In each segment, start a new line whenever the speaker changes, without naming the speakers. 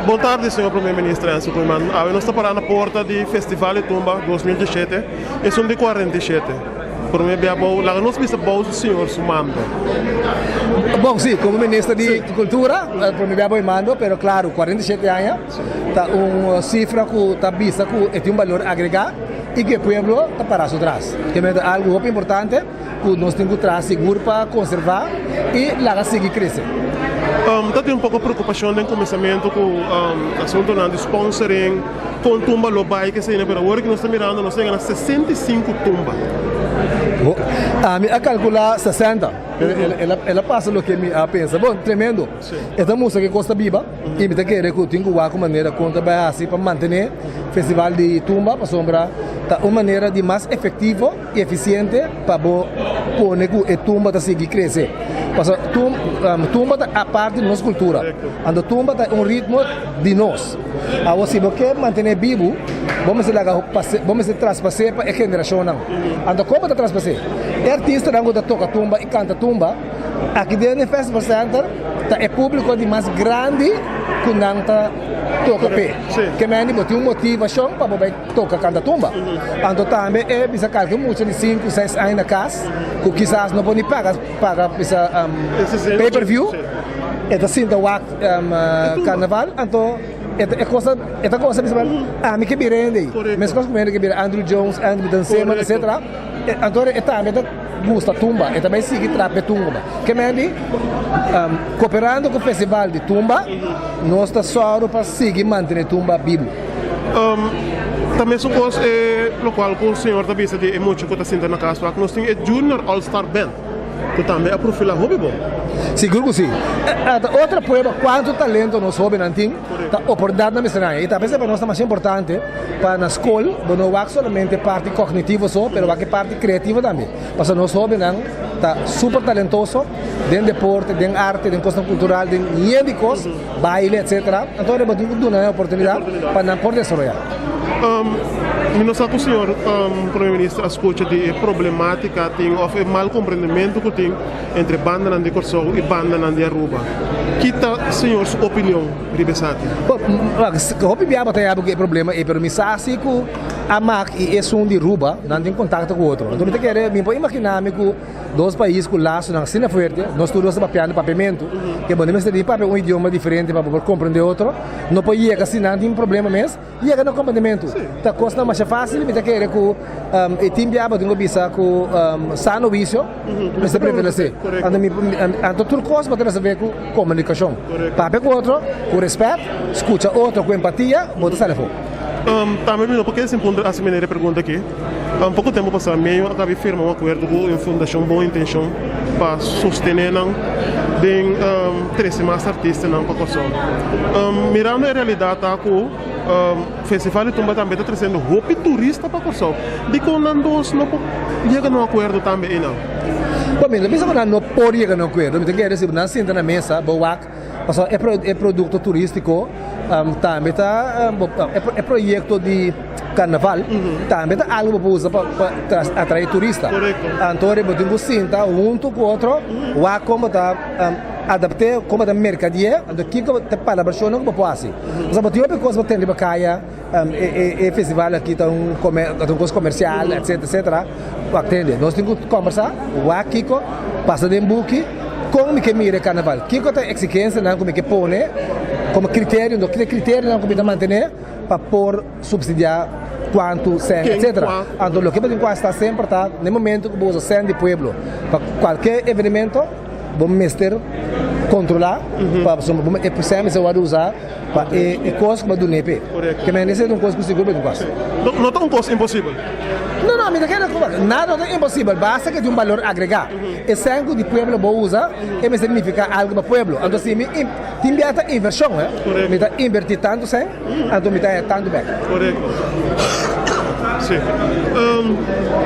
Boa tarde, senhor primeiro-ministro. Nós estamos parando na porta do Festival de Tumba 2017. É um de 47. Por mim, nós vimos o senhor sumando.
Bom, sim, como ministro de Cultura, por mim, eu mando, mas claro, 47 anos, está uma cifra que está vista que tem um valor agregado e que o povo está parado atrás. Que é algo muito importante que nós temos que trazer seguro para conservar e lá seguir crescer.
Tem um pouco de preocupação no começamento com o assunto de sponsoring, com tumba lobai que se mas agora que nós estamos mirando, nós temos 65 tumbas.
A calcular 60, ela passa o que me pensa. Bom, tremendo. Esta música que Costa Biba, e me quer que eu tenho que maneira conta assim para manter o festival de tumba para sombra uma maneira de mais efetiva e eficiente para pôr a tumba a seguir crescer. Porque tumba a parte da nossa cultura. A tumba é um ritmo de nós. Agora, se você quer manter vivo, vamos traspasser para a geração. Então, como está traspasser? O artista que toca tumba e canta tumba, aqui dentro do Festival Center, é público de mais grande que não toca pé. Que me tem uma motivação para poder tocar canta tumba. Então, também é bisa que muitos de 5, 6 anos na casa, que quizás não podem pagar pay-per-view. É assim, o carnaval, então esta coisa principal, me que birende, mas coisa que birende, Andrew Jones, Andrew Dancema, etc. Então também gusta tumba, e também sigue trape tumba. Que me cooperando com o festival de tumba, nós está só para seguir manter tumba vivo.
Também são coisas no qual o senhor está vista de muito que está sentindo na casa, que nós temos a Junior All-Star Band, que também é profila hobby bom.
Seguro que sim. Outra prova, quanto talento nós hobby não tem, a oportunidade na missão. E talvez para nós é mais importante para na escola, não é somente parte cognitiva só, mas é parte criativa também. Porque nós hobby não está super talentoso, dentro de deporte, dentro de arte, dentro de questão cultural, dentro de coisas, baile, etc. Então é muito uma oportunidade para não poder desenvolver.
Não sabe o senhor, primeiro-ministro, escuta de problemática, tem o mal compreendimento que tem entre banda de Corsou e banda de Aruba. Que está, senhor, sua opinião, Ribesati?
Obviamente tem problema, e para mim, assim que a MAC e esse de Aruba não tem contato com o outro. Então, me pode imaginar que dois países com laço não são fortes, nós todos papiando papamento, que podemos ter um idioma diferente para compreender outro, não pode ir assim, não tem problema mesmo, e é no compreendimento. Tá coisa mais fácil, me quer que o time biaba tem que bisa com sano vício, mas se prevalecer. Então tudo coisa para saber com comunicação. Pape com outro, com respeito, escuta outro com empatia, bota telefone.
Também porque esse ponto a minha pergunta aqui. Pouco tempo passado, meio acabei firmando um acordo com a Fundação Boa Intenção para sustentar de 13 mais artistas na Pacoção. Mirando a realidade, tá com o Festival de Tumba também está trazendo roupa turista para Corsol. De que não chega num acordo também, não?
Bom, mas não pode chegar num acordo. Mas tem que receber na cinta na mesa, boa, é produto turístico, também é projeto de carnaval, também é algo para usar para atrair turistas. Então, eu tenho cinta, junto com outro, como está adaptar como da mercadoria, do que para a pessoa não pode assim. Mas a outra coisa que tem de caia, festival aqui tem coisa comercial, etc, etc. Atende. Nós temos que conversar, o Kiko passa de book, como que mira carnaval. Kiko tem exigência, não como que põe, como critério, do que critério não como manter para por subsidiar quanto sem, etc. Então, o que podemos estar sempre está no momento que você sente de pueblo para qualquer evento. Vamos mestre controlar, para precisamos usar para coisa que do NEP. Que me necessita coisa que seguro para quase.
Não é uma coisa impossível.
Não, me nada é impossível. Basta que tenha um valor agregado. E sangue de pueblo vou usar, me significa algo para pueblo. Então se me tem inversão, me está invertir tanto sem, então me está tanto bem.
Sim.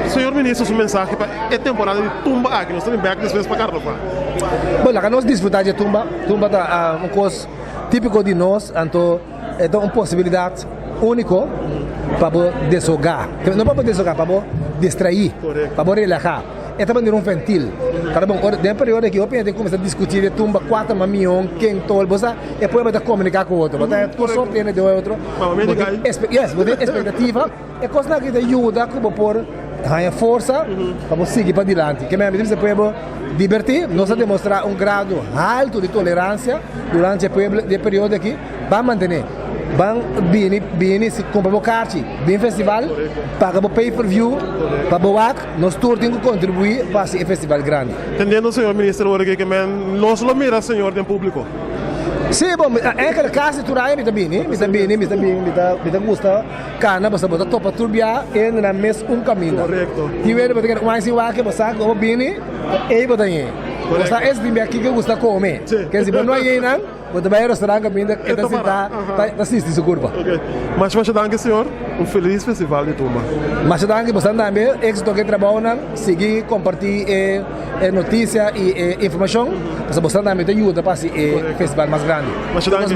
Senhor ministro, sua mensagem para a temporada de Tumba aqui, nós estamos bem desde para carnaval.
Bom, lá nós desfrutar de Tumba é uma coisa típica de nós, então é uma possibilidade única para desahogar. Não para desahogar, para distrair, para relaxar. é também um ventil. Cara bom, tem período que eu penso que começa a discutir de tumba 4 mamião, quem tol, você e depois vai comunicar com o outro, você com sorte de outro. Yes, você expectativa é coisa que te ajuda como por ganhar força para seguir para diante. Que mesmo você pode divertir, nós demonstrar grado alto de tolerância durante o período aqui, vai manter. Bang bini se compra o kart, bem festival, paga o pay-per-view, para boak, nós todos temos que contribuir para esse festival grande.
Entendendo, senhor ministro, que nós não mira, senhor, do público.
Sim, bom, é aquele caso de turai, me gusta, cana, você bota topa turbia e na mes caminho.
Correto.
E o ele que mais se vai que você como bini, e bota aí. Você é esse aqui que gusta comer. Quer dizer, não é não, você vai ao restaurante caminho e está assistir essa curva.
Mas danke, senhor. Feliz festival de Tumba.
Mas danke você também, êxito que trabalha, seguir, compartilhar notícia e informação, você também te ajuda para esse festival mais grande.
Mas danke.